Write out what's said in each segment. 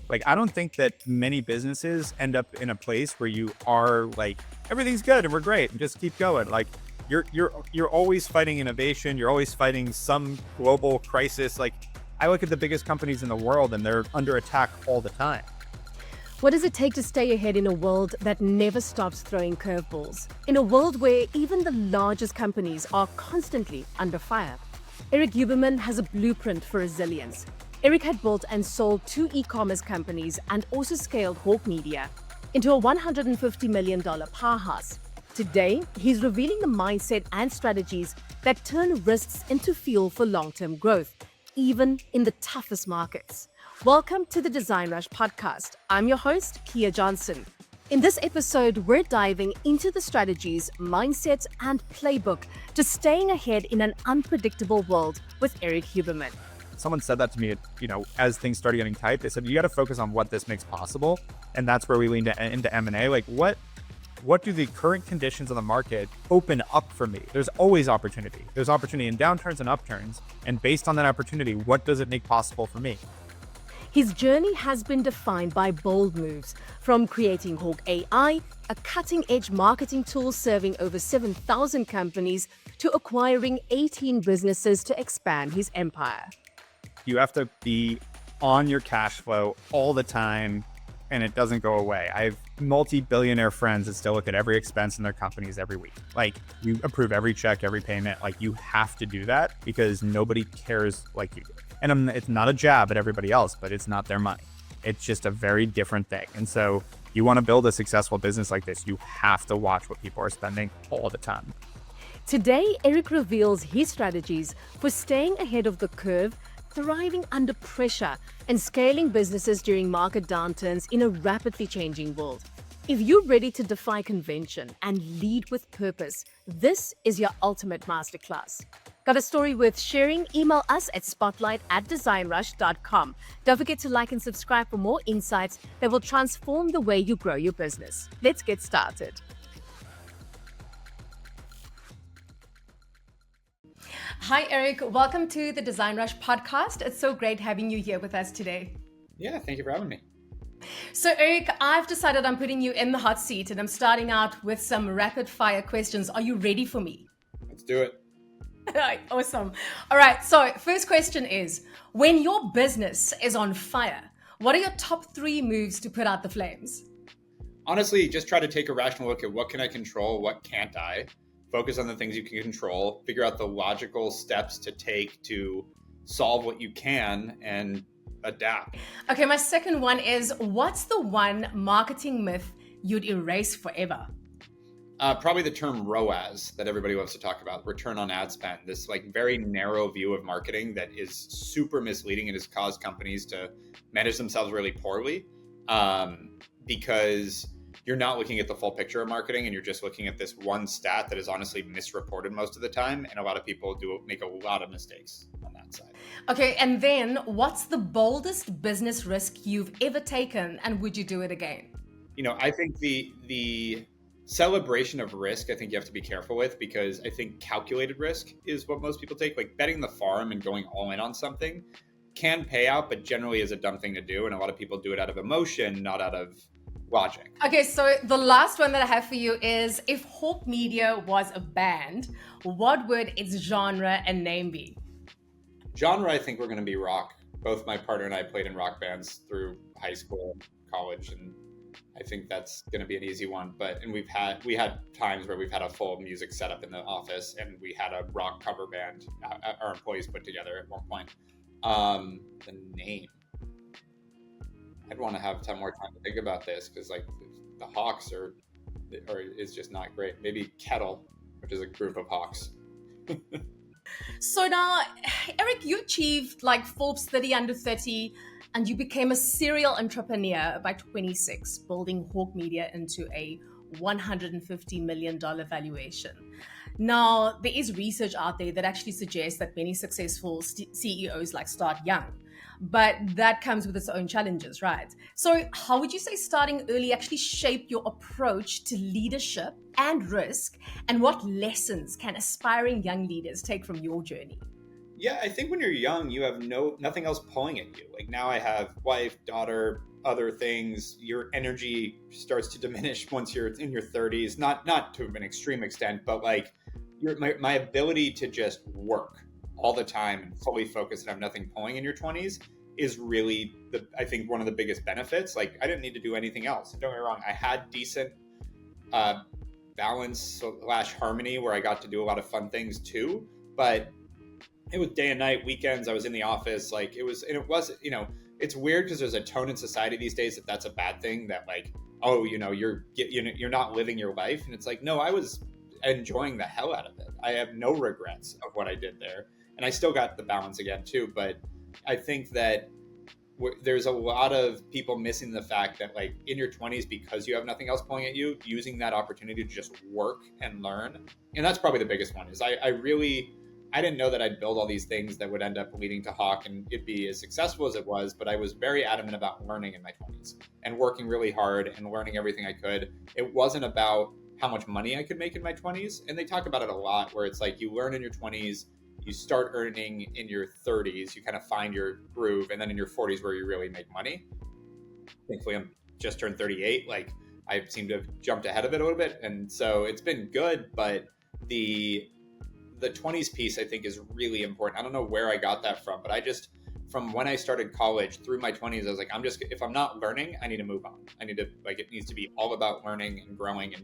Like, I don't think that many businesses end up in a place where you are like, everything's good and we're great and just keep going. Like, you're always fighting innovation. You're always fighting some global crisis. Like, I look at the biggest companies in the world and they're under attack all the time. What does it take to stay ahead in a world that never stops throwing curveballs? In a world where even the largest companies are constantly under fire? Erik Huberman has a blueprint for resilience. Erik had built and sold 2 e-commerce companies and also scaled Hawke Media into a $150 million powerhouse. Today, he's revealing the mindset and strategies that turn risks into fuel for long-term growth, even in the toughest markets. Welcome to the DesignRush podcast. I'm your host, Kia Johnson. In this episode, we're diving into the strategies, mindsets, and playbook to staying ahead in an unpredictable world with Erik Huberman. Someone said that to me, as things started getting tight. They said, you got to focus on what this makes possible. And that's where we leaned into M&A. Like, what do the current conditions of the market open up for me? There's always opportunity. There's opportunity in downturns and upturns. And based on that opportunity, what does it make possible for me? His journey has been defined by bold moves, from creating Hawke AI, a cutting-edge marketing tool serving over 7,000 companies, to acquiring 18 businesses to expand his empire. You have to be on your cash flow all the time, and it doesn't go away. I have multi-billionaire friends that still look at every expense in their companies every week. Like, you approve every check, every payment. Like, you have to do that because nobody cares like you do. And it's not a jab at everybody else, but it's not their money. It's just a very different thing. And so you want to build a successful business like this, you have to watch what people are spending all the time. Today, Erik reveals his strategies for staying ahead of the curve, thriving under pressure, and scaling businesses during market downturns in a rapidly changing world. If you're ready to defy convention and lead with purpose, this is your ultimate masterclass. Got a story worth sharing? Email us at spotlight@designrush.com. Don't forget to like and subscribe for more insights that will transform the way you grow your business. Let's get started. Hi, Erik. Welcome to the DesignRush podcast. It's so great having you here with us today. Yeah, thank you for having me. So, Erik, I've decided I'm putting you in the hot seat and I'm starting out with some rapid fire questions. Are you ready for me? Let's do it. Awesome. All right. So first question is, when your business is on fire, what are your top 3 moves to put out the flames? Honestly, just try to take a rational look at what can I control, what can't I. Focus on the things you can control, figure out the logical steps to take to solve what you can, and adapt. Okay, my second one is, what's the one marketing myth you'd erase forever? Probably the term ROAS that everybody wants to talk about, return on ad spend. This like very narrow view of marketing that is super misleading and has caused companies to manage themselves really poorly because you're not looking at the full picture of marketing and you're just looking at this one stat that is honestly misreported most of the time. And a lot of people do make a lot of mistakes on that side. Okay, and then what's the boldest business risk you've ever taken, and would you do it again? I think the celebration of risk, I think you have to be careful with, because I think calculated risk is what most people take. Like betting the farm and going all in on something can pay out, but generally is a dumb thing to do. And a lot of people do it out of emotion, not out of logic. Okay, so the last one that I have for you is, if Hawke Media was a band, what would its genre and name be? Genre, I think we're going to be rock. Both my partner and I played in rock bands through high school, college, and I think that's going to be an easy one. And we had times where we've had a full music setup in the office, and we had a rock cover band our employees put together at one point. The name, I'd want to have more time to think about this, because like the Hawks is just not great. Maybe Kettle, which is a group of Hawks. So now, Erik, you achieved like Forbes 30 under 30, and you became a serial entrepreneur by 26, building Hawke Media into a $150 million valuation. Now, there is research out there that actually suggests that many successful CEOs start young, but that comes with its own challenges, right? So how would you say starting early actually shaped your approach to leadership and risk, and what lessons can aspiring young leaders take from your journey? Yeah, I think when you're young, you have nothing else pulling at you. Like now I have wife, daughter, other things. Your energy starts to diminish once you're in your 30s. Not to an extreme extent, but like my ability to just work all the time and fully focus and have nothing pulling in your 20s is really I think one of the biggest benefits. Like I didn't need to do anything else. Don't get me wrong, I had decent uh, balance slash harmony where I got to do a lot of fun things too, but it was day and night, weekends. I was in the office. Like it was, it's weird because there's a tone in society these days that that's a bad thing. That like, oh, you're not living your life, and it's like, no, I was enjoying the hell out of it. I have no regrets of what I did there, and I still got the balance again too. But I think that there's a lot of people missing the fact that like in your 20s, because you have nothing else pulling at you, using that opportunity to just work and learn, and that's probably the biggest one. Is I didn't know that I'd build all these things that would end up leading to Hawke and it be as successful as it was, but I was very adamant about learning in my 20s and working really hard and learning everything I could. It wasn't about how much money I could make in my 20s. And they talk about it a lot where it's like you learn in your 20s, you start earning in your 30s, you kind of find your groove, and then in your 40s where you really make money. Thankfully, I'm just turned 38. Like I seem to have jumped ahead of it a little bit. And so it's been good, but the 20s piece I think is really important. I don't know where I got that from, but from when I started college through my 20s, I was like, if I'm not learning, I need to move on. It needs to be all about learning and growing and,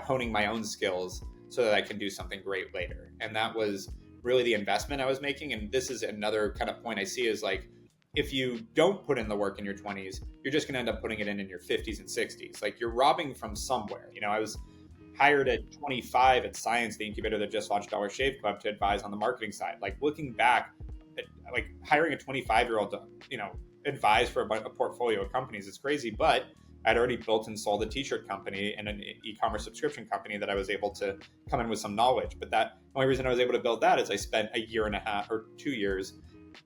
honing my own skills so that I can do something great later. And that was really the investment I was making. And this is another kind of point I see is like, if you don't put in the work in your 20s, you're just going to end up putting it in your 50s and 60s. Like you're robbing from somewhere. I was hired at 25 at Science, the incubator that just launched Dollar Shave Club, to advise on the marketing side. Like looking back, like hiring a 25-year-old to, advise for a portfolio of companies is crazy. But I'd already built and sold a t-shirt company and an e-commerce subscription company that I was able to come in with some knowledge. But the only reason I was able to build that is I spent a year and a half or 2 years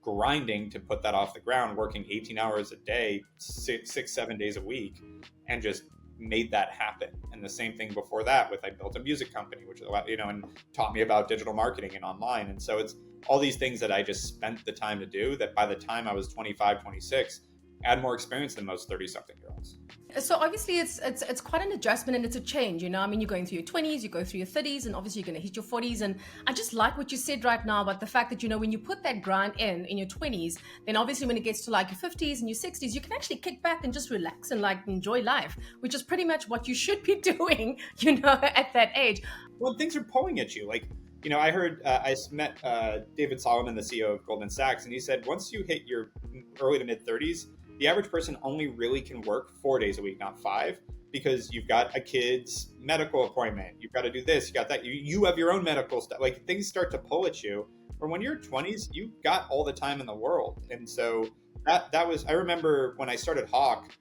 grinding to put that off the ground, working 18 hours a day, 7 days a week, and just made that happen. And the same thing before that I built a music company, which and taught me about digital marketing and online. And so it's all these things that I just spent the time to do that by the time I was 25, 26, I had more experience than most 30-something year olds. So obviously it's quite an adjustment and it's a change, I mean, you're going through your 20s, you go through your 30s, and obviously you're going to hit your 40s. And I just like what you said right now about the fact that, when you put that grind in your 20s, then obviously when it gets to like your 50s and your 60s, you can actually kick back and just relax and like enjoy life, which is pretty much what you should be doing, at that age. Well, things are pulling at you. Like, I heard, I met David Solomon, the CEO of Goldman Sachs, and he said, once you hit your early to mid 30s, the average person only really can work 4 days a week, not 5, because you've got a kid's medical appointment. You've got to do this, you got that. You have your own medical stuff. Like things start to pull at you. Or when you're 20s, you've got all the time in the world. And so that was, I remember when I started Hawke,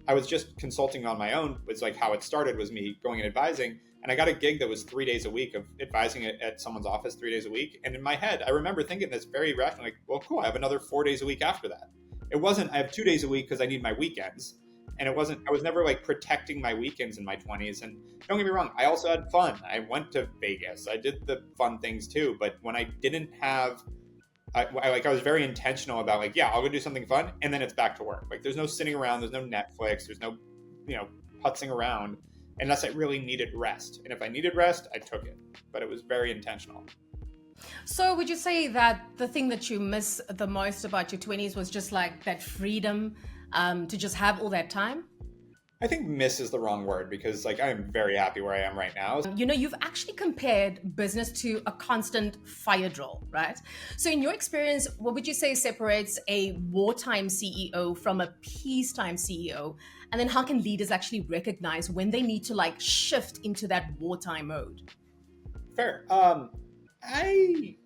I was just consulting on my own. It's like how it started was me going and advising. And I got a gig that was 3 days a week of advising at someone's office 3 days a week. And in my head, I remember thinking this very rationally, like, well, cool, I have another 4 days a week after that. It wasn't, I have 2 days a week because I need my weekends. And I was never like protecting my weekends in my 20s. And don't get me wrong, I also had fun. I went to Vegas. I did the fun things too. But when I didn't have, I was very intentional about like, yeah, I'll go do something fun. And then it's back to work. Like there's no sitting around. There's no Netflix. There's no, putzing around unless I really needed rest. And if I needed rest, I took it. But it was very intentional. So would you say that the thing that you miss the most about your 20s was just like that freedom to just have all that time? I think miss is the wrong word because like I'm very happy where I am right now. You've actually compared business to a constant fire drill, right? So in your experience, what would you say separates a wartime CEO from a peacetime CEO? And then how can leaders actually recognize when they need to like shift into that wartime mode? Fair. I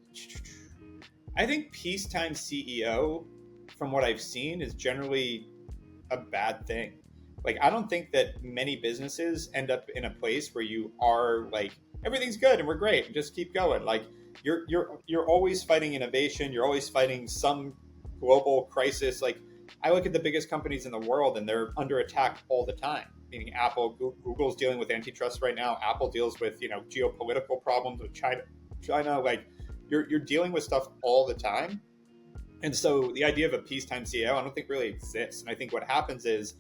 think peacetime CEO, from what I've seen, is generally a bad thing. Like, I don't think that many businesses end up in a place where you are like, everything's good and we're great and just keep going. Like, you're always fighting innovation. You're always fighting some global crisis. Like, I look at the biggest companies in the world and they're under attack all the time. Meaning Apple, Google's dealing with antitrust right now. Apple deals with, geopolitical problems with China. Like you're dealing with stuff all the time. And so the idea of a peacetime CEO, I don't think really exists. And I think what happens is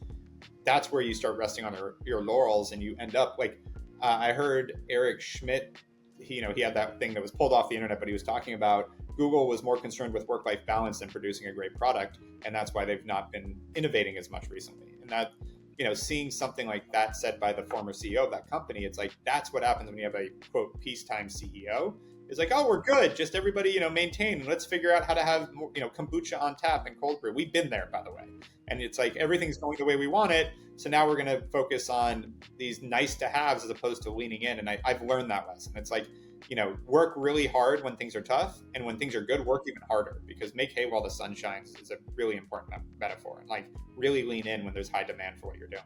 that's where you start resting on your laurels, and you end up like, I heard Eric Schmidt, he had that thing that was pulled off the internet, but he was talking about Google was more concerned with work-life balance than producing a great product. And that's why they've not been innovating as much recently. And that, seeing something like that said by the former CEO of that company, it's like, that's what happens when you have a quote peacetime CEO. It's like, oh, we're good. Just everybody, maintain. Let's figure out how to have more, kombucha on tap and cold brew. We've been there, by the way. And it's like, everything's going the way we want it. So now we're going to focus on these nice to haves as opposed to leaning in. And I've learned that lesson. It's like, work really hard when things are tough. And when things are good, work even harder, because make hay while the sun shines is a really important metaphor. And like really lean in when there's high demand for what you're doing.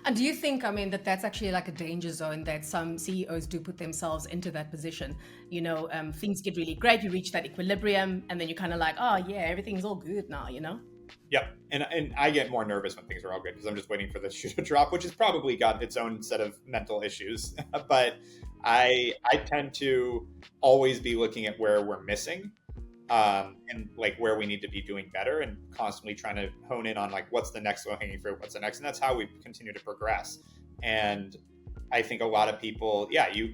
And do you think, that that's actually like a danger zone, that some CEOs do put themselves into that position? Things get really great, you reach that equilibrium, and then you're kind of like, oh yeah, everything's all good now, Yep. And I get more nervous when things are all good, because I'm just waiting for the shoe to drop, which has probably got its own set of mental issues. But I tend to always be looking at where we're missing, and like where we need to be doing better, and constantly trying to hone in on like, what's the next low hanging fruit, what's the next, and that's how we continue to progress. And I think a lot of people,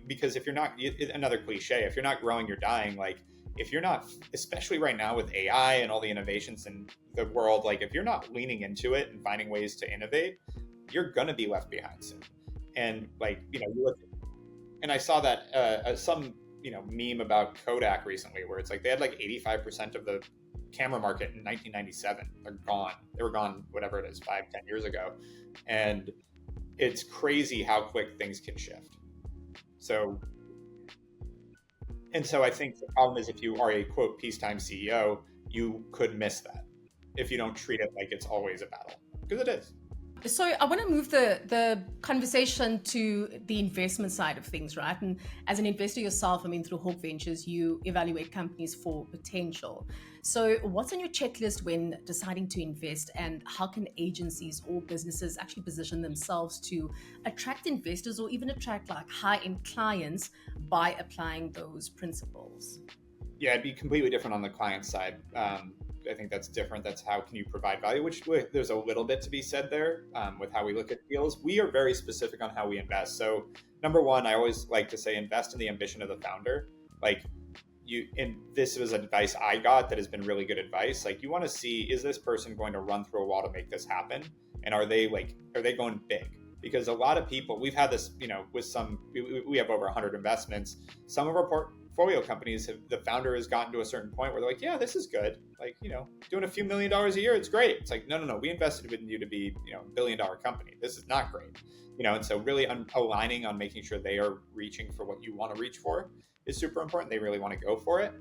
because if you're not, another cliche, if you're not growing, you're dying. Like if you're not, especially right now with AI and all the innovations in the world, like if you're not leaning into it and finding ways to innovate, you're gonna be left behind soon. And like, you look, and I saw that some meme about Kodak recently, where it's like they had like 85% of the camera market in 1997. They're gone. They were gone, whatever it is, 5-10 years ago. And it's crazy how quick things can shift. So I think the problem is, if you are a quote peacetime CEO, you could miss that if you don't treat it like it's always a battle, because it is. So I want to move the conversation to the investment side of things, right? And as an investor yourself, through Hawke Ventures, you evaluate companies for potential. So what's on your checklist when deciding to invest, and how can agencies or businesses actually position themselves to attract investors, or even attract like high-end clients by applying those principles? Yeah, it'd be completely different on the client side. I think that's different. That's how can you provide value, which there's a little bit to be said there with how we look at deals. We are very specific on how we invest. So number one, I always like to say, invest in the ambition of the founder. Like and this was advice I got that has been really good advice. Like, you want to see, is this person going to run through a wall to make this happen? And are they going big? Because a lot of people, we've had this, with some, we have over 100 investments. Some of our portfolio companies, the founder has gotten to a certain point where they're like, yeah, this is good. Like, doing a few $1 million a year, it's great. It's like, no, we invested in you to be, $1 billion company. This is not great. And so really aligning on making sure they are reaching for what you want to reach for is super important. They really want to go for it.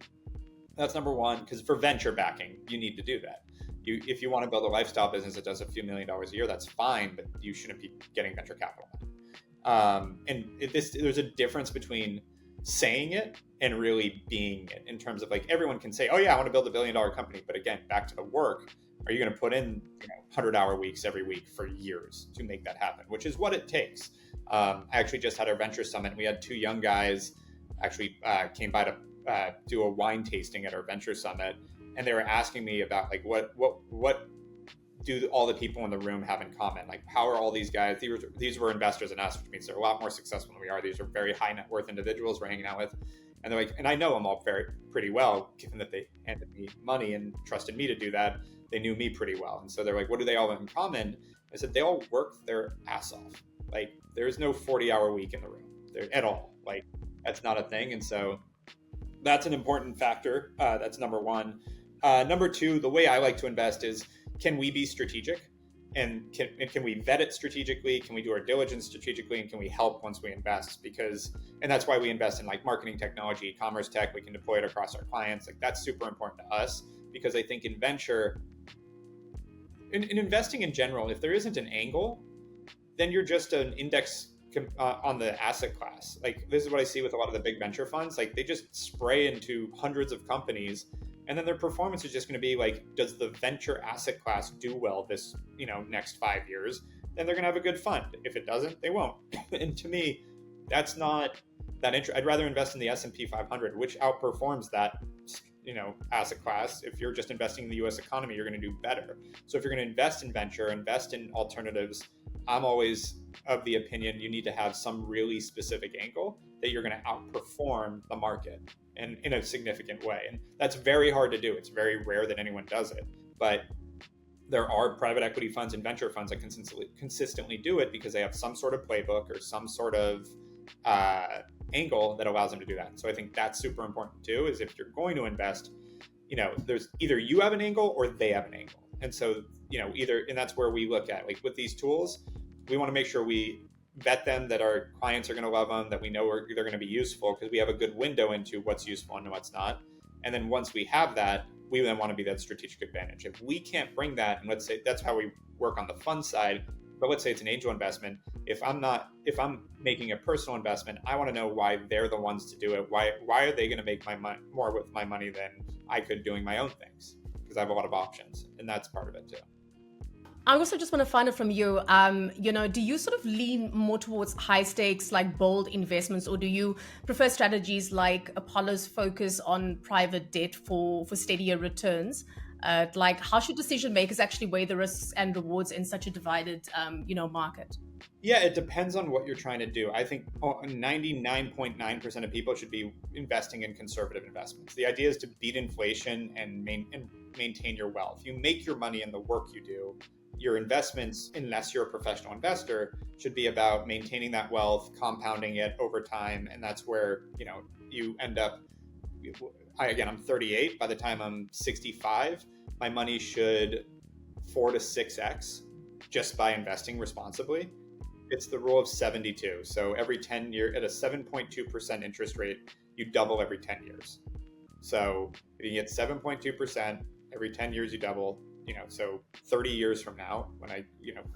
That's number one, because for venture backing, you need to do that. If you want to build a lifestyle business that does a few $1 million a year, that's fine, but you shouldn't be getting venture capital money. There's a difference between saying it and really being it, in terms of like, everyone can say, oh yeah, I want to build a $1 billion company. But again, back to the work, are you going to put in 100-hour weeks every week for years to make that happen, which is what it takes. I actually just had our venture summit, and we had two young guys actually came by to do a wine tasting at our venture summit. And they were asking me about like, what do all the people in the room have in common? Like, how are all these guys? These were investors in us, which means they're a lot more successful than we are. These are very high net worth individuals we're hanging out with. And they're like, and I know them all pretty well, given that they handed me money and trusted me to do that. They knew me pretty well. And so they're like, what do they all have in common? I said, they all work their ass off. Like, there's no 40-hour week in the room there at all. Like, that's not a thing. And so that's an important factor. That's number one. Number two, the way I like to invest is, can we be strategic? And can we vet it strategically? Can we do our diligence strategically? And can we help once we invest? And that's why we invest in like marketing technology, e-commerce tech. We can deploy it across our clients. Like, that's super important to us, because I think in venture, in investing in general, if there isn't an angle, then you're just an index on the asset class. Like, this is what I see with a lot of the big venture funds. Like, they just spray into hundreds of companies, and then their performance is just going to be like, does the venture asset class do well this, next 5 years? Then they're going to have a good fund. If it doesn't, they won't. And to me, that's not I'd rather invest in the S&P 500, which outperforms that, asset class. If you're just investing in the US economy, you're going to do better. So if you're going to invest in venture, invest in alternatives, I'm always of the opinion you need to have some really specific angle that you're going to outperform the market and in a significant way. And that's very hard to do. It's very rare that anyone does it. But there are private equity funds and venture funds that consistently do it because they have some sort of playbook or some sort of angle that allows them to do that. So I think that's super important too, is if you're going to invest, there's either you have an angle or they have an angle. And so, and that's where we look at, like with these tools, we want to make sure we vet them, that our clients are going to love them, that we know they're going to be useful because we have a good window into what's useful and what's not. And then once we have that, we then want to be that strategic advantage. If we can't bring that, and let's say that's how we work on the fund side, but let's say it's an angel investment. If I'm making a personal investment, I want to know why they're the ones to do it. Why are they going to make more with my money than I could doing my own things? Because I have a lot of options, and that's part of it too. I also just want to find out from you, do you sort of lean more towards high stakes, like bold investments, or do you prefer strategies like Apollo's focus on private debt for steadier returns? Like, how should decision makers actually weigh the risks and rewards in such a divided, market? Yeah, it depends on what you're trying to do. I think 99.9% of people should be investing in conservative investments. The idea is to beat inflation and maintain your wealth. You make your money in the work you do. Your investments, unless you're a professional investor, should be about maintaining that wealth, compounding it over time. And that's where, you end up. I'm 38. By the time I'm 65, my money should 4 to 6x just by investing responsibly. It's the rule of 72. So every 10 years, at a 7.2% interest rate, you double every 10 years. So if you get 7.2%, every 10 years you double. So 30 years from now, when I,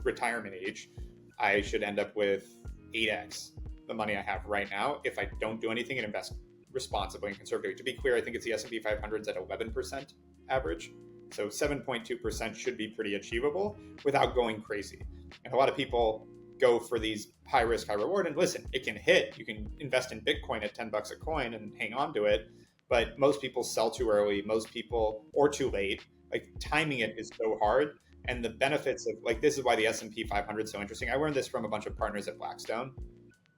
retirement age, I should end up with 8x the money I have right now if I don't do anything and invest responsibly and conservatively. To be clear, I think it's the S&P 500's at 11% average. So 7.2% should be pretty achievable without going crazy. And a lot of people go for these high risk, high reward. And listen, it can hit. You can invest in Bitcoin at $10 a coin and hang on to it. But most people sell too early, or too late. Like, timing it is so hard. And the benefits of, this is why the S&P 500 is so interesting. I learned this from a bunch of partners at Blackstone,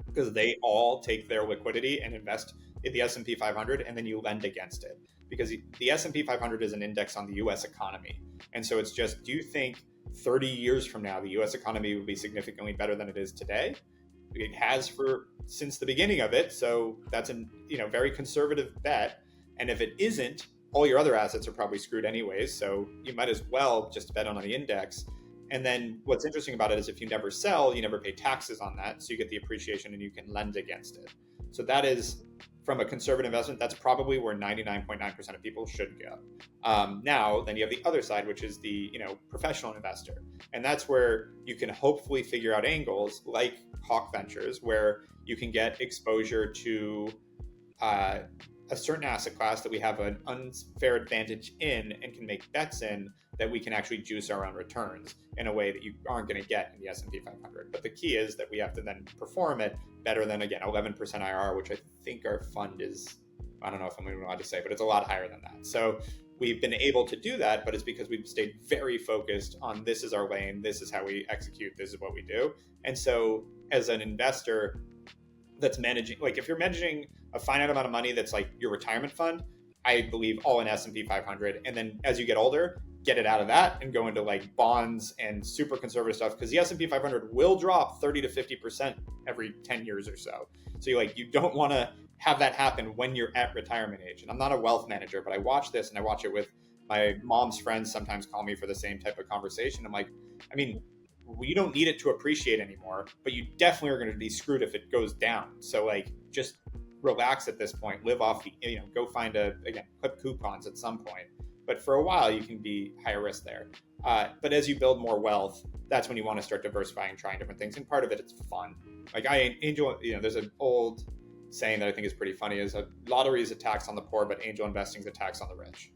because they all take their liquidity and invest in the S&P 500, and then you lend against it. Because the S&P 500 is an index on the US economy. And so it's just, do you think 30 years from now, the US economy will be significantly better than it is today? It has since the beginning of it. So that's a very conservative bet. And if it isn't, all your other assets are probably screwed anyways. So you might as well just bet on the index. And then what's interesting about it is if you never sell, you never pay taxes on that. So you get the appreciation and you can lend against it. So that is, from a conservative investment, that's probably where 99.9% of people should go. Now, then you have the other side, which is the professional investor. And that's where you can hopefully figure out angles like Hawke Ventures, where you can get exposure to a certain asset class that we have an unfair advantage in and can make bets in, that we can actually juice our own returns in a way that you aren't going to get in the S&P 500. But the key is that we have to then perform it better than, again, 11% IRR, which I think our fund is, I don't know if I'm even allowed to say, but it's a lot higher than that. So we've been able to do that, but it's because we've stayed very focused on, this is our lane, this is how we execute, this is what we do. And so as an investor that's managing, if you're managing a finite amount of money that's like your retirement fund, I believe all in S&P 500. And then as you get older, get it out of that and go into bonds and super conservative stuff, because the S&P 500 will drop 30 to 50% every 10 years or so. So you don't want to have that happen when you're at retirement age. And I'm not a wealth manager, but I watch this, and I watch it with my mom's friends. Sometimes call me for the same type of conversation. I'm like, you don't need it to appreciate anymore, but you definitely are going to be screwed if it goes down. So just relax at this point, live off go find clip coupons at some point. But for a while, you can be higher risk there. But as you build more wealth, that's when you want to start diversifying, trying different things. And part of it, it's fun. There's an old saying that I think is pretty funny, is a lottery is a tax on the poor, but angel investing is a tax on the rich.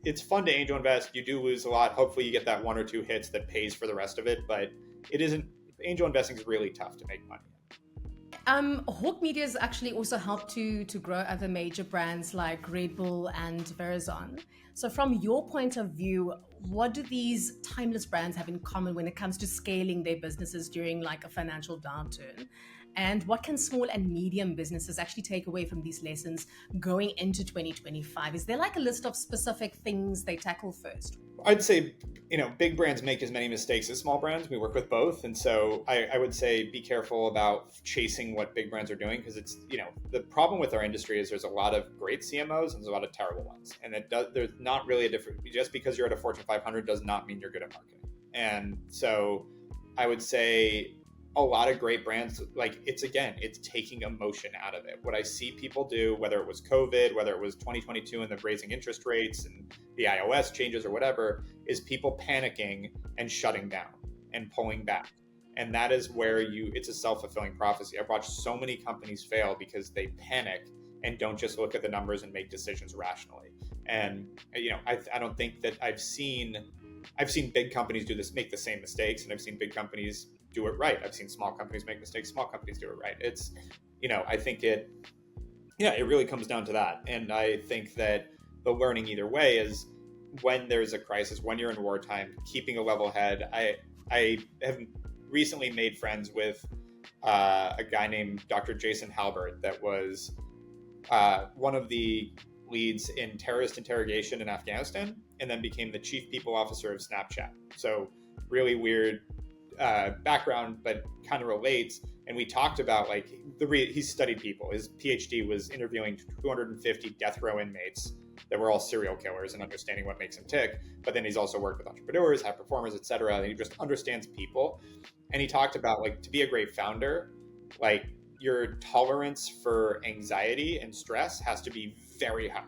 It's fun to angel invest. You do lose a lot. Hopefully you get that 1 or 2 hits that pays for the rest of it. But it isn't, angel investing is really tough to make money. Hawke Media has actually also helped to grow other major brands like Red Bull and Verizon. So from your point of view, what do these timeless brands have in common when it comes to scaling their businesses during like a financial downturn? And what can small and medium businesses actually take away from these lessons going into 2025? Is there like a list of specific things they tackle first? I'd say, big brands make as many mistakes as small brands. We work with both. And so I would say be careful about chasing what big brands are doing, because it's, the problem with our industry is there's a lot of great CMOs and there's a lot of terrible ones. And there's not really a difference. Just because you're at a Fortune 500 does not mean you're good at marketing. And so I would say a lot of great brands, like it's taking emotion out of it. What I see people do, whether it was COVID, whether it was 2022 and the raising interest rates and the iOS changes or whatever, is people panicking and shutting down and pulling back. And that is where it's a self-fulfilling prophecy. I've watched so many companies fail because they panic and don't just look at the numbers and make decisions rationally. And, I don't think that I've seen big companies make the same mistakes, and I've seen big companies do it right. I've seen small companies make mistakes, small companies do it right. It's, I think it really comes down to that. And I think that the learning either way is when there's a crisis, when you're in wartime, keeping a level head. I have recently made friends with a guy named Dr. Jason Halbert that was one of the leads in terrorist interrogation in Afghanistan, and then became the chief people officer of Snapchat. So really weird background, but kind of relates. And we talked about he studied people. His PhD was interviewing 250 death row inmates that were all serial killers and understanding what makes them tick. But then he's also worked with entrepreneurs, high performers, et cetera. And he just understands people. And he talked about to be a great founder, your tolerance for anxiety and stress has to be very high.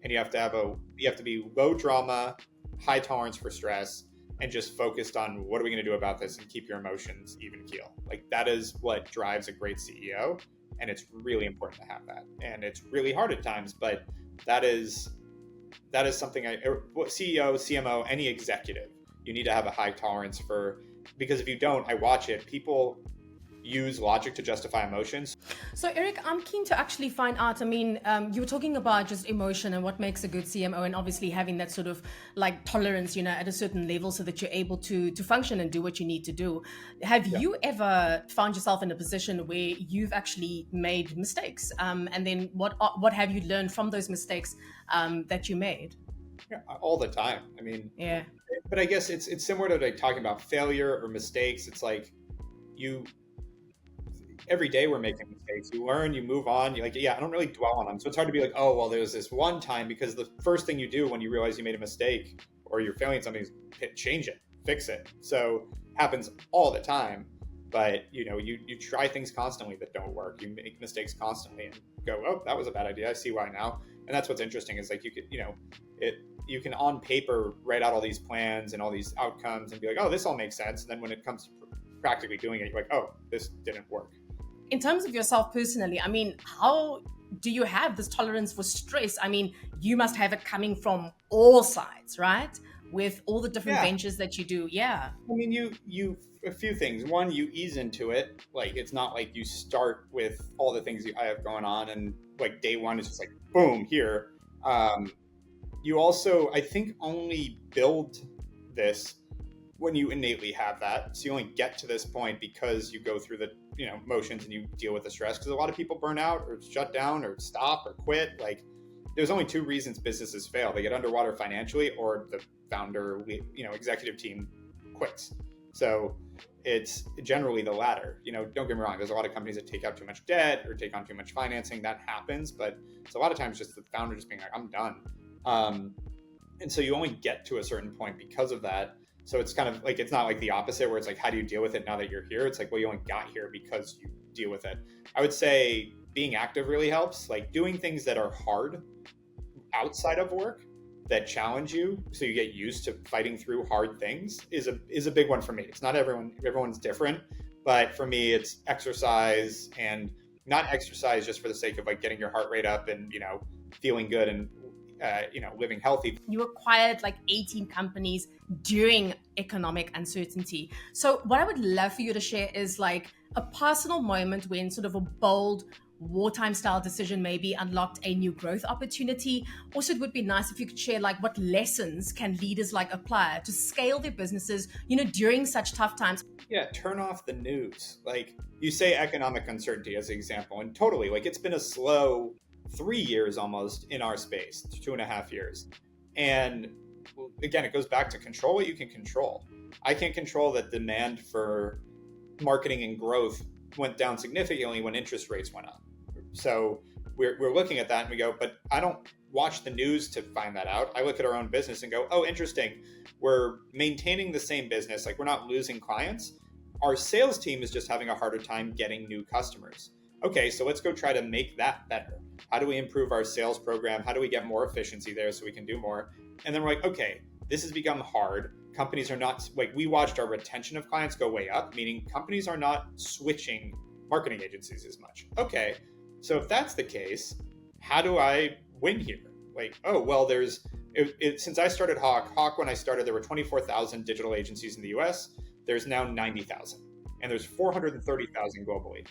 And you have to be low drama, high tolerance for stress, and just focused on what are we going to do about this and keep your emotions even keel. That is what drives a great CEO. And it's really important to have that. And it's really hard at times, but that is something CEO, CMO, any executive, you need to have a high tolerance for, because if you don't, I watch it, people use logic to justify emotions. So Erik, I'm keen to actually find out, you were talking about just emotion and what makes a good CMO, and obviously having that sort of tolerance, at a certain level so that you're able to function and do what you need to do. Have you ever found yourself in a position where you've actually made mistakes? And then what have you learned from those mistakes that you made? Yeah, all the time. But I guess it's similar to talking about failure or mistakes. It's every day we're making mistakes. You learn, you move on. You're I don't really dwell on them. So it's hard to be oh, well, there's this one time, because the first thing you do when you realize you made a mistake or you're failing at something is change it, fix it. So it happens all the time. But, you try things constantly that don't work. You make mistakes constantly and go, oh, that was a bad idea. I see why now. And that's what's interesting is you can on paper write out all these plans and all these outcomes and be oh, this all makes sense. And then when it comes to practically doing it, you're oh, this didn't work. In terms of yourself personally, how do you have this tolerance for stress? You must have it coming from all sides, right? With all the different ventures that you do. Yeah. You a few things. One, you ease into it. It's not you start with all the things I have going on and day one is just boom, here. You also, I think, only build this when you innately have that. So you only get to this point because you go through the motions and you deal with the stress, because a lot of people burn out or shut down or stop or quit. There's only two reasons businesses fail: they get underwater financially, or the founder, executive team quits. So it's generally the latter. Don't get me wrong, there's a lot of companies that take out too much debt or take on too much financing. That happens, but it's a lot of times just the founder just being I'm done. And so you only get to a certain point because of that. So it's kind of it's not the opposite where it's how do you deal with it now that you're here? It's well, you only got here because you deal with it. I would say being active really helps, doing things that are hard outside of work that challenge you, so you get used to fighting through hard things is a big one for me. It's not everyone's different, but for me it's exercise, and not exercise just for the sake of getting your heart rate up and feeling good and living healthy. You acquired like 18 companies during economic uncertainty. So what I would love for you to share is like a personal moment when sort of a bold wartime style decision maybe unlocked a new growth opportunity. Also, it would be nice if you could share like what lessons can leaders like apply to scale their businesses, during such tough times. Yeah, turn off the news. Like you say economic uncertainty as an example, and totally, like it's been a slow 3 years almost in our space, 2.5 years. And again, it goes back to control what you can control. I can't control that demand for marketing and growth went down significantly when interest rates went up. So we're looking at that and we go, but I don't watch the news to find that out. I look at our own business and go, oh, interesting. We're maintaining the same business. Like we're not losing clients. Our sales team is just having a harder time getting new customers. Okay, so let's go try to make that better. How do we improve our sales program? How do we get more efficiency there so we can do more? And then we're like, okay, this has become hard. Companies are not, like we watched our retention of clients go way up, meaning companies are not switching marketing agencies as much. Okay, so if that's the case, how do I win here? Like, oh, well, since I started Hawke, when I started, there were 24,000 digital agencies in the US. There's now 90,000, and there's 430,000 globally.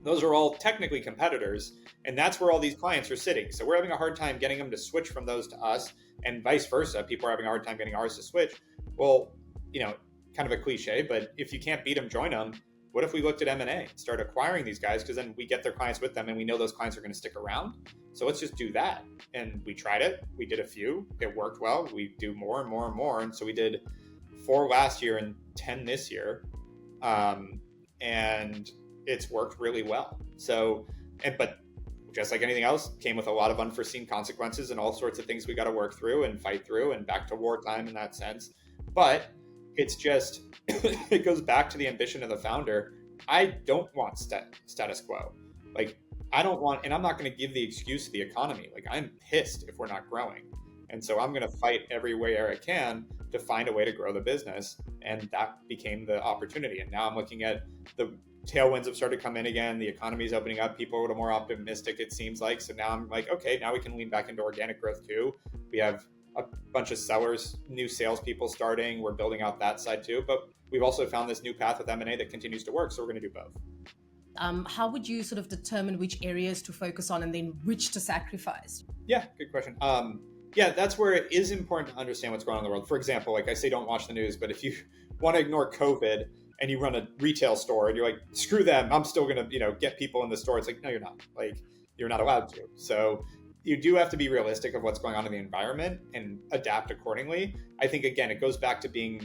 Those are all technically competitors, and that's where all these clients are sitting. So we're having a hard time getting them to switch from those to us, and vice versa. People are having a hard time getting ours to switch. Well, kind of a cliche, but if you can't beat them, join them. What if we looked at M&A and start acquiring these guys? Because then we get their clients with them and we know those clients are going to stick around. So let's just do that. And we tried it. We did a few. It worked well. We do more and more and more. And so we did 4 last year and 10 this year. And it's worked really well. So, but just like anything else, came with a lot of unforeseen consequences and all sorts of things we got to work through and fight through, and back to wartime in that sense. But it's just, it goes back to the ambition of the founder. I don't want status quo. Like, I don't want, and I'm not going to give the excuse to the economy. Like, I'm pissed if we're not growing. And so I'm going to fight every way I can to find a way to grow the business. And that became the opportunity. And now I'm looking at the tailwinds have started to come in again. The economy is opening up. People are a little more optimistic, it seems like. So now I'm like, okay, now we can lean back into organic growth too. We have a bunch of sellers, new salespeople starting. We're building out that side too. But we've also found this new path with M&A that continues to work. So we're going to do both. How would you sort of determine which areas to focus on and then which to sacrifice? Yeah, good question. Yeah, that's where it is important to understand what's going on in the world. For example, like I say, don't watch the news, but if you want to ignore COVID and you run a retail store and you're like, screw them, I'm still going to, get people in the store. It's like, no, you're not. Like, you're not allowed to. So you do have to be realistic of what's going on in the environment and adapt accordingly. I think, again, it goes back to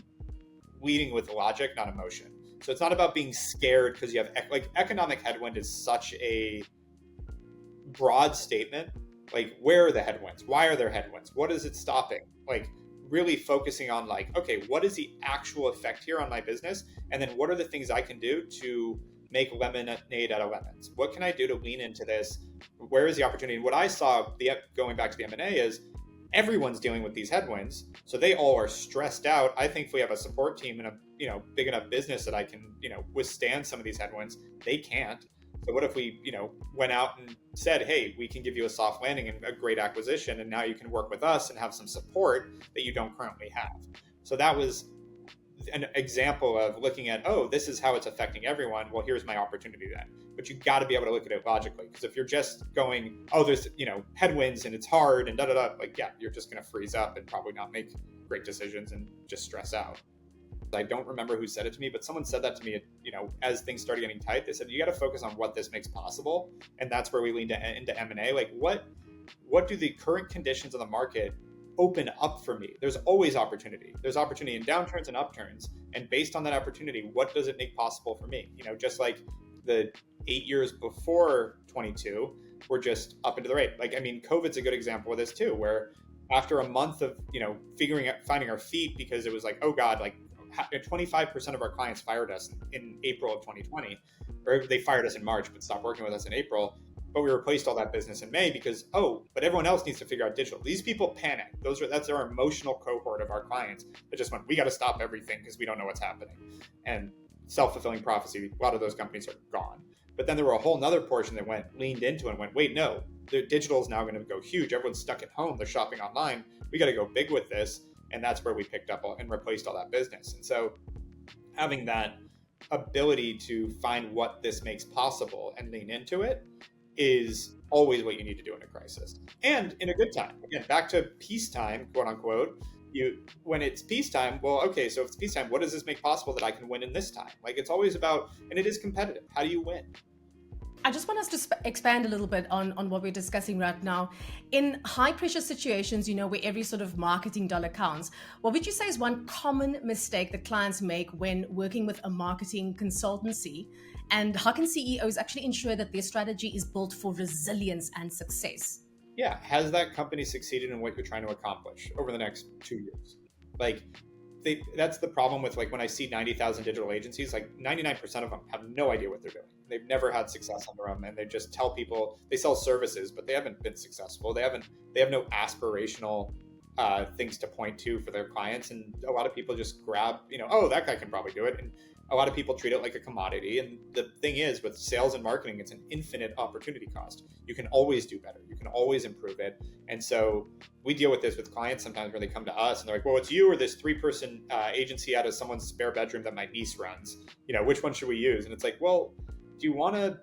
leading with logic, not emotion. So it's not about being scared because you have, like, economic headwind is such a broad statement. Like, where are the headwinds? Why are there headwinds? What is it stopping? Like, really focusing on like, okay, what is the actual effect here on my business? And then what are the things I can do to make lemonade out of lemons? What can I do to lean into this? Where is the opportunity? And what I saw, going back to the M&A, is everyone's dealing with these headwinds. So they all are stressed out. I think if we have a support team and a big enough business that I can withstand some of these headwinds, they can't. So what if we, went out and said, hey, we can give you a soft landing and a great acquisition, and now you can work with us and have some support that you don't currently have. So that was an example of looking at, oh, this is how it's affecting everyone. Well, here's my opportunity then. But you got to be able to look at it logically, because if you're just going, oh, there's, headwinds and it's hard and like, yeah, you're just going to freeze up and probably not make great decisions and just stress out. I don't remember who said it to me, but someone said that to me, as things started getting tight. They said, you got to focus on what this makes possible. And that's where we leaned into M&A. Like, what do the current conditions of the market open up for me? There's always opportunity. There's opportunity in downturns and upturns. And based on that opportunity, what does it make possible for me? Just like the 8 years before 22, we're just up into the right. Like, I mean, COVID's a good example of this too, where after a month of, finding our feet, because it was like, oh God, like 25% of our clients fired us in April of 2020, or they fired us in March, but stopped working with us in April. But we replaced all that business in May because, but everyone else needs to figure out digital. These people panic. That's our emotional cohort of our clients that just went, we got to stop everything because we don't know what's happening. And self-fulfilling prophecy, a lot of those companies are gone. But then there were a whole nother portion that leaned into it and went, wait, no, the digital is now going to go huge. Everyone's stuck at home. They're shopping online. We got to go big with this. And that's where we picked up and replaced all that business. And so having that ability to find what this makes possible and lean into it is always what you need to do in a crisis. And in a good time. Again, back to peacetime, quote unquote. When it's peacetime, well, okay, so if it's peacetime, what does this make possible that I can win in this time? Like, it's always about, and it is competitive. How do you win? I just want us to expand a little bit on what we're discussing right now. In high pressure situations, where every sort of marketing dollar counts, what would you say is one common mistake that clients make when working with a marketing consultancy? And how can CEOs actually ensure that their strategy is built for resilience and success? Yeah, has that company succeeded in what you're trying to accomplish over the next 2 years? Like, that's the problem with, like, when I see 90,000 digital agencies, like 99% of them have no idea what they're doing. They've never had success under them, and they just tell people they sell services, but they haven't been successful. They have no aspirational things to point to for their clients, and a lot of people just grab, oh, that guy can probably do it, and a lot of people treat it like a commodity. And the thing is, with sales and marketing, it's an infinite opportunity cost. You can always do better. You can always improve it. And so we deal with this with clients sometimes where they come to us and they're like, well, it's you or this 3-person agency out of someone's spare bedroom that my niece runs. Which one should we use? And it's like, well, do you want to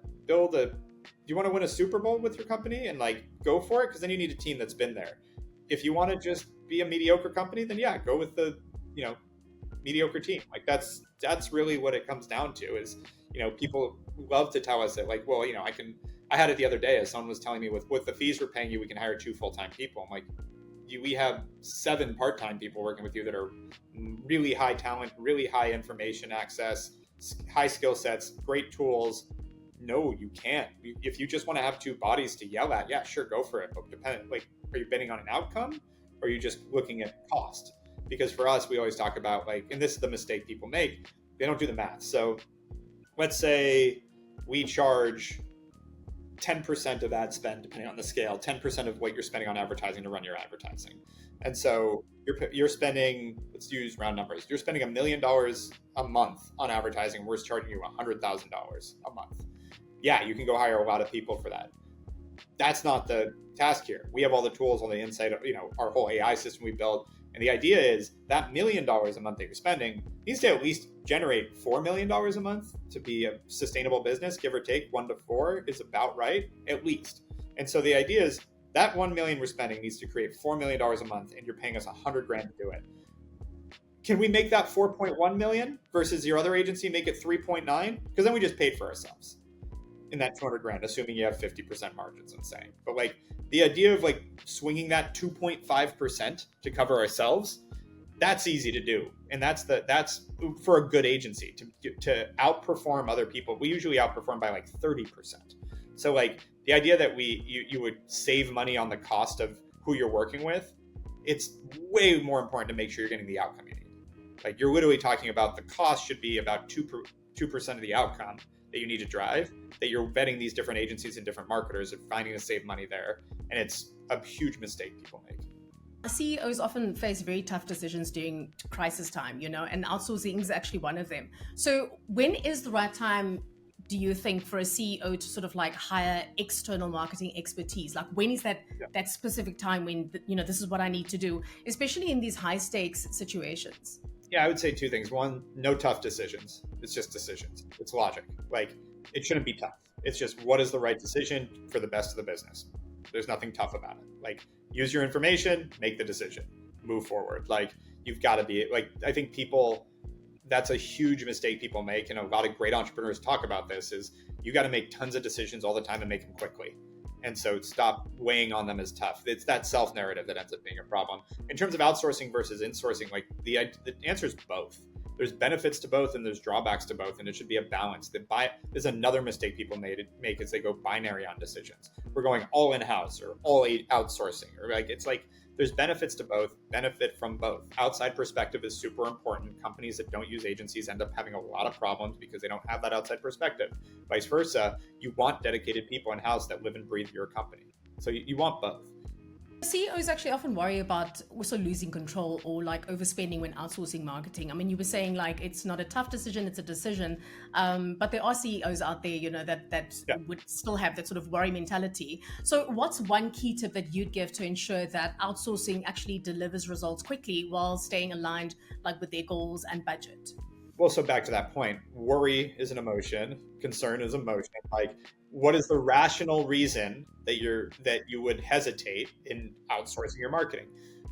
win a Super Bowl with your company and like go for it? Because then you need a team that's been there. If you want to just be a mediocre company, then yeah, go with the, mediocre team. Like that's really what it comes down to is, people love to tell us that, like, well, I had it the other day as someone was telling me with the fees we're paying you, we can hire 2 full-time people. I'm like, we have 7 part-time people working with you that are really high talent, really high information access, high skill sets, great tools. No, you can't. If you just want to have 2 bodies to yell at, yeah, sure, go for it. But are you betting on an outcome, or are you just looking at cost? Because for us, we always talk about, like, and this is the mistake people make, they don't do the math. So let's say we charge 10% of ad spend, depending on the scale, 10% of what you're spending on advertising to run your advertising. And so you're spending, let's use round numbers, you're spending $1 million a month on advertising. We're charging you $100,000 a month. Yeah, you can go hire a lot of people for that. That's not the task here. We have all the tools on the inside of, our whole AI system we built. And the idea is that $1 million a month that you're spending needs to at least generate $4 million a month to be a sustainable business, give or take 1 to 4 is about right, at least. And so the idea is that 1 million we're spending needs to create $4 million a month, and you're paying us $100,000 to do it. Can we make that 4.1 million versus your other agency make it 3.9? Because then we just paid for ourselves in that $200,000, assuming you have 50% margins, I'm saying. But like the idea of like swinging that 2.5% to cover ourselves, that's easy to do. And that's for a good agency to outperform other people. We usually outperform by like 30%. So like the idea that you would save money on the cost of who you're working with, it's way more important to make sure you're getting the outcome you need. Like you're literally talking about the cost should be about 2% of the outcome that you need to drive, that you're vetting these different agencies and different marketers and finding to save money there. And it's a huge mistake people make. CEOs often face very tough decisions during crisis time, and outsourcing is actually one of them. So when is the right time, do you think, for a CEO to sort of like hire external marketing expertise? Like when is that specific time when, this is what I need to do, especially in these high stakes situations? Yeah, I would say 2 things. 1, no tough decisions. It's just decisions. It's logic. Like it shouldn't be tough. It's just what is the right decision for the best of the business. There's nothing tough about it. Like use your information, make the decision, move forward. Like you've got to be like, I think that's a huge mistake people make. And a lot of great entrepreneurs talk about this is you got to make tons of decisions all the time and make them quickly. And so stop weighing on them as tough. It's that self-narrative that ends up being a problem. In terms of outsourcing versus insourcing, like the answer is both. There's benefits to both and there's drawbacks to both, and it should be a balance. There's another mistake people make is they go binary on decisions. We're going all in-house or all outsourcing, or like it's like there's benefits to both, benefit from both. Outside perspective is super important. Companies that don't use agencies end up having a lot of problems because they don't have that outside perspective. Vice versa, you want dedicated people in-house that live and breathe your company. So you want both. CEOs actually often worry about also losing control or like overspending when outsourcing marketing. I mean, you were saying like it's not a tough decision, it's a decision. But there are CEOs out there, that Yeah. would still have that sort of worry mentality. So what's one key tip that you'd give to ensure that outsourcing actually delivers results quickly while staying aligned like with their goals and budget? Well, so back to that point, worry is an emotion, concern is emotion. Like, what is the rational reason that you would hesitate in outsourcing your marketing?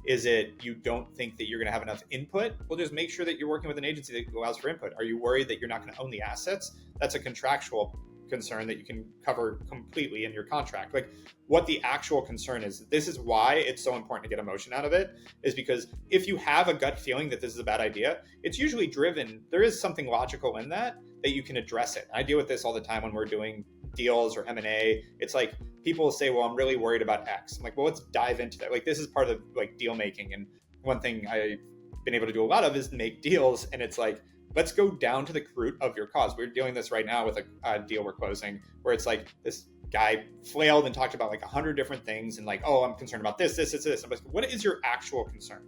Is it you don't think that you're going to have enough input? Well, just make sure that you're working with an agency that allows for input. Are you worried that you're not going to own the assets? That's a contractual concern that you can cover completely in your contract. Like, what the actual concern is. This is why it's so important to get emotion out of it, is because if you have a gut feeling that this is a bad idea, it's usually driven, there is something logical in that you can address it. I deal with this all the time when we're doing deals or M&A. It's like people will say, well, I'm really worried about X. I'm like, well, let's dive into that. Like, this is part of like deal making. And one thing I've been able to do a lot of is make deals. And it's like, let's go down to the root of your cause. We're doing this right now with a deal we're closing where it's like this guy flailed and talked about like 100 different things and like, oh, I'm concerned about this. I'm like, what is your actual concern?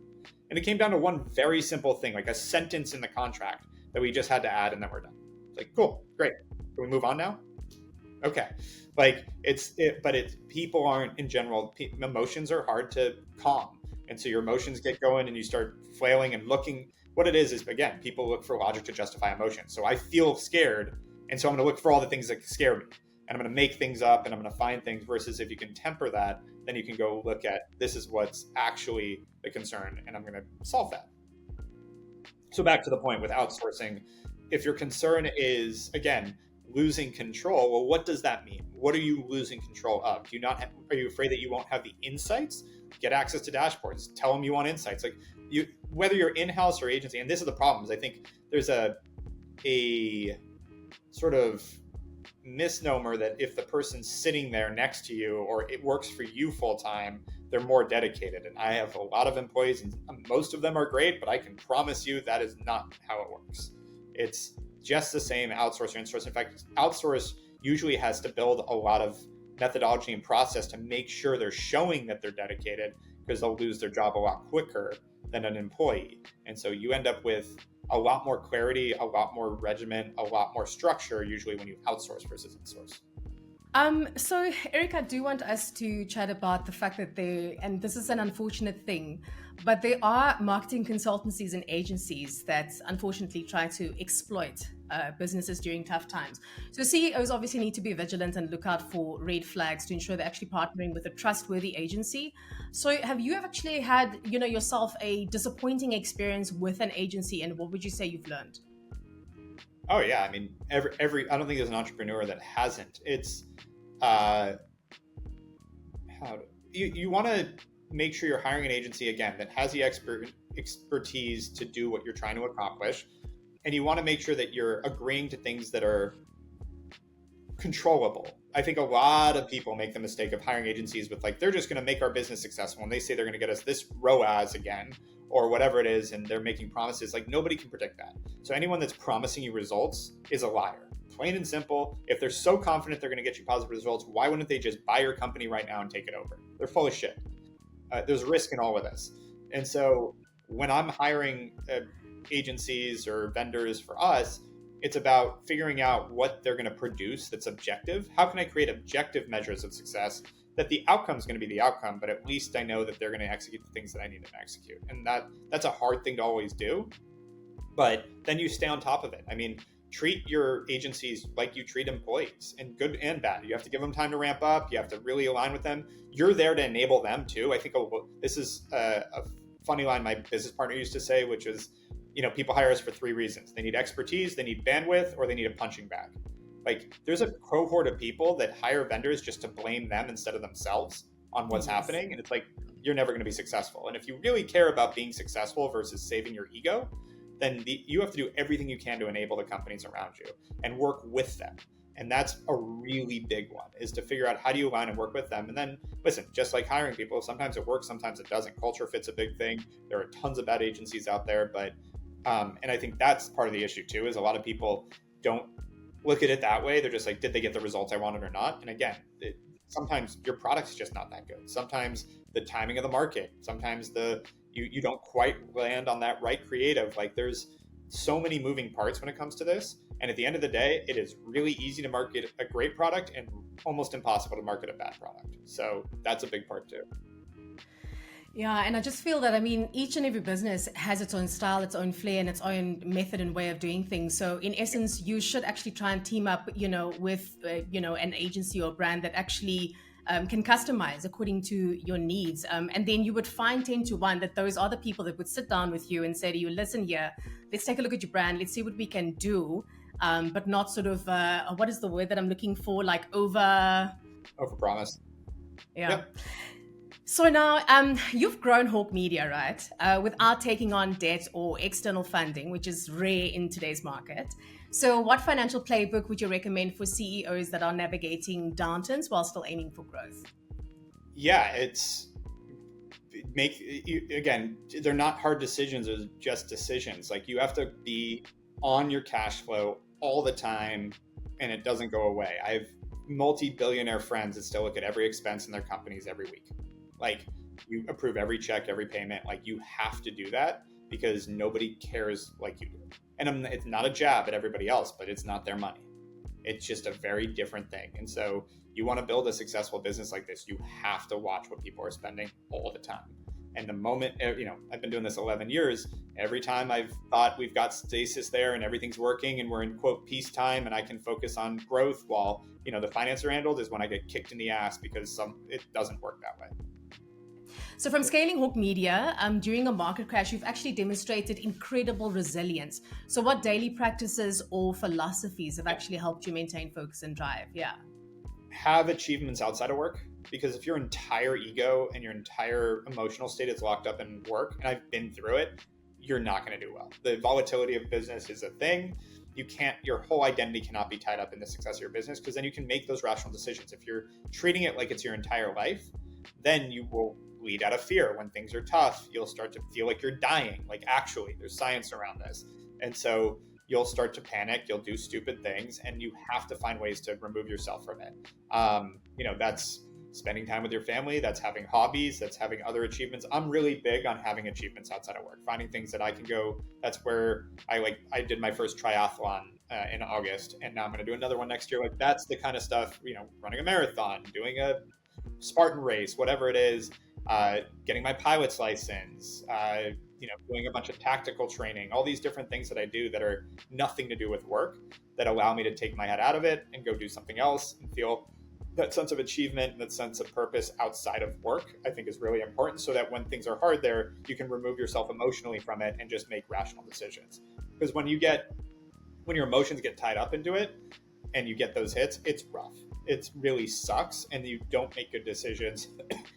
And it came down to one very simple thing, like a sentence in the contract that we just had to add, and then we're done. It's like, cool, great. Can we move on now? Okay. Like people aren't in general, emotions are hard to calm. And so your emotions get going and you start flailing and looking. What it is again, people look for logic to justify emotion. So I feel scared. And so I'm going to look for all the things that scare me. And I'm going to make things up and I'm going to find things, versus if you can temper that, then you can go look at this is what's actually the concern and I'm going to solve that. So back to the point with outsourcing, if your concern is, again, losing control, well, what does that mean? What are you losing control of? Are you afraid that you won't have the insights? Get access to dashboards. Tell them you want insights. Like whether you're in-house or agency, and this is the problem, is I think there's a sort of misnomer that if the person's sitting there next to you or it works for you full time, they're more dedicated. And I have a lot of employees and most of them are great, but I can promise you that is not how it works. It's just the same outsource or insource. In fact, outsource usually has to build a lot of methodology and process to make sure they're showing that they're dedicated, because they'll lose their job a lot quicker than an employee. And so you end up with a lot more clarity, a lot more regiment, a lot more structure usually when you outsource versus insource. So Erik, I do want us to chat about the fact that and this is an unfortunate thing, but there are marketing consultancies and agencies that unfortunately try to exploit businesses during tough times. So CEOs obviously need to be vigilant and look out for red flags to ensure they're actually partnering with a trustworthy agency. So have you actually had, yourself a disappointing experience with an agency, and what would you say you've learned? Oh yeah, I mean, every I don't think there's an entrepreneur that hasn't. It's you want to make sure you're hiring an agency, again, that has the expertise to do what you're trying to accomplish, and you want to make sure that you're agreeing to things that are controllable. I think a lot of people make the mistake of hiring agencies with like, they're just going to make our business successful, and they say they're going to get us this ROAS again or whatever it is, and they're making promises. Like, nobody can predict that. So anyone that's promising you results is a liar. Plain and simple. If they're so confident they're going to get you positive results, why wouldn't they just buy your company right now and take it over? They're full of shit. There's risk in all of this. And so when I'm hiring agencies or vendors for us, it's about figuring out what they're going to produce that's objective. How can I create objective measures of success that the outcome is going to be the outcome, but at least I know that they're going to execute the things that I need them to execute. And that's a hard thing to always do, but then you stay on top of it. I mean, treat your agencies like you treat employees, and good and bad. You have to give them time to ramp up. You have to really align with them. You're there to enable them too. I think this is a funny line my business partner used to say, which is, people hire us for 3 reasons. They need expertise, they need bandwidth, or they need a punching bag. Like, there's a cohort of people that hire vendors just to blame them instead of themselves on what's happening. And it's like, you're never going to be successful. And if you really care about being successful versus saving your ego, then you have to do everything you can to enable the companies around you and work with them. And that's a really big one, is to figure out how do you align and work with them. And then listen, just like hiring people, sometimes it works, sometimes it doesn't. Culture fit's a big thing. There are tons of bad agencies out there, but and I think that's part of the issue too, is a lot of people don't look at it that way. They're just like, did they get the results I wanted or not? And again, sometimes your product's just not that good. Sometimes the timing of the market, sometimes you don't quite land on that right creative. Like there's so many moving parts when it comes to this. And at the end of the day, it is really easy to market a great product and almost impossible to market a bad product. So that's a big part too. Yeah, and I just feel that, I mean, each and every business has its own style, its own flair, and its own method and way of doing things. So in essence, you should actually try and team up, with, an agency or brand that actually can customize according to your needs. And then you would find 10 to 1 that those are the people that would sit down with you and say to you, listen here, let's take a look at your brand. Let's see what we can do. But not sort of, what is the word that I'm looking for? Like Overpromise. Yeah. Yep. So now you've grown Hawke Media, right? Without taking on debt or external funding, which is rare in today's market. So what financial playbook would you recommend for CEOs that are navigating downturns while still aiming for growth? Yeah, they're not hard decisions, they're just decisions. Like you have to be on your cash flow all the time and it doesn't go away. I have multi-billionaire friends that still look at every expense in their companies every week. Like you approve every check, every payment. Like you have to do that because nobody cares like you do. And it's not a jab at everybody else, but it's not their money. It's just a very different thing. And so you want to build a successful business like this, you have to watch what people are spending all the time. And the moment, I've been doing this 11 years, every time I've thought we've got stasis there and everything's working and we're in quote peacetime and I can focus on growth while, the finances are handled is when I get kicked in the ass because it doesn't work that way. So from scaling Hawke Media, during a market crash, you've actually demonstrated incredible resilience. So what daily practices or philosophies have actually helped you maintain focus and drive? Yeah. Have achievements outside of work, because if your entire ego and your entire emotional state is locked up in work, and I've been through it, you're not going to do well. The volatility of business is a thing. Your whole identity cannot be tied up in the success of your business, because then you can make those rational decisions. If you're treating it like it's your entire life, then you will lead out of fear. When things are tough, you'll start to feel like you're dying. Like actually, there's science around this. And so you'll start to panic, you'll do stupid things, and you have to find ways to remove yourself from it. That's spending time with your family, that's having hobbies, that's having other achievements. I'm really big on having achievements outside of work, finding things that I can go. That's where I did my first triathlon in August, and now I'm going to do another one next year. Like that's the kind of stuff, running a marathon, doing a Spartan race, whatever it is, getting my pilot's license, doing a bunch of tactical training, all these different things that I do that are nothing to do with work that allow me to take my head out of it and go do something else and feel that sense of achievement and that sense of purpose outside of work, I think is really important, so that when things are hard there, you can remove yourself emotionally from it and just make rational decisions. Because when your emotions get tied up into it and you get those hits, it's rough. It really sucks and you don't make good decisions.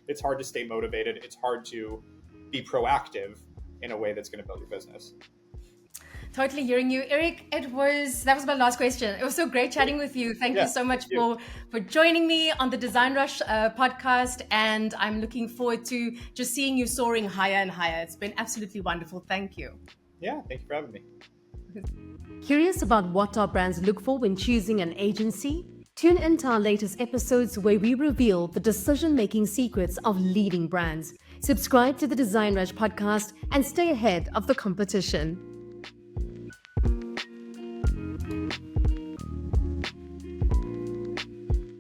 It's hard to stay motivated. It's hard to be proactive in a way that's going to build your business. Totally hearing you, Erik. That was my last question. It was so great chatting with you. Thank you so much for joining me on the DesignRush podcast. And I'm looking forward to just seeing you soaring higher and higher. It's been absolutely wonderful. Thank you. Yeah, thank you for having me. Curious about what our brands look for when choosing an agency? Tune into our latest episodes where we reveal the decision-making secrets of leading brands. Subscribe to the DesignRush podcast and stay ahead of the competition.